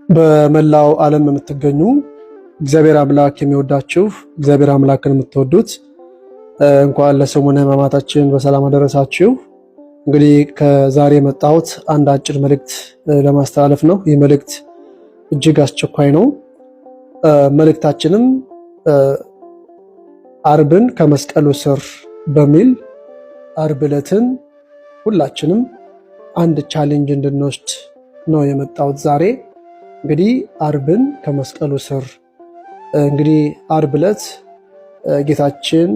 በመላው ዓለም የምትገኙ እግዚአብሔር አምላክ የሚወዳችሁ እግዚአብሔር አምላክን የምትወዱት እንኳን ለሰሙነ ሕማማታችን በሰላም አደረሳችሁ። እንግዲህ ከዛሬ የመጣሁት አንድ አጭር መልእክት ለማስተላለፍ ነው። ይህ መልእክት እጅግ አስቸኳይ ነው። መልእክታችንም አርብን ከመስቀሉ ስር በሚል አርብ ዕለትን ሁላችንም አንድ ቻሌንጅ እንድንወስድ ነው የመጣሁት ዛሬ። እንግዲህ አርብን ከመስቀሉ ስር እንግዲህ አርብ ዕለት ጌታችን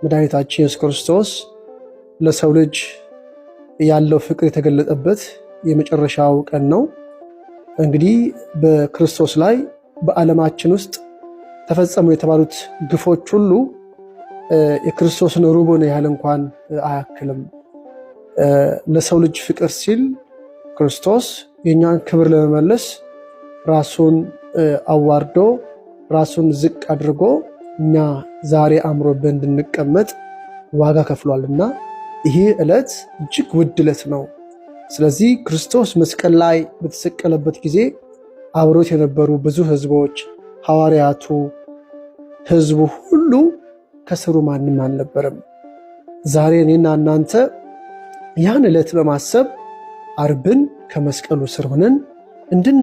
መድኃኒታችን ኢየሱስ ክርስቶስ ለሰው ልጅ ያለው ፍቅር የተገለጠበት የመጨረሻው ቀን ነው። እንግዲህ በክርስቶስ ላይ በዓለማችን ውስጥ ተፈጸሙ የተባሉት ግፎች ሁሉ የክርስቶስን ሩቡን ያህል እንኳን አያክልም። ለሰው ልጅ ፍቅር ሲል ክርስቶስ የኛን ክብር ለመመለስ ራሱን አዋርዶ ራሱን ዝቅ አድርጎ እኛ ዛሬ አምሮብን እንድንቀመጥ ዋጋ ከፍሏልና ይህ ዕለት እጅግ ውድ ዕለት ነው። ስለዚህ ክርስቶስ መስቀል ላይ በተሰቀለበት ጊዜ አብሮት የነበሩ ብዙ ሕዝቦች፣ ሐዋርያቱ፣ ሕዝቡ ሁሉ ከስሩ ማንም አልነበረም። ዛሬ እኔና እናንተ ያን ዕለት በማሰብ አርብን ከመስቀሉ ስር ሆነን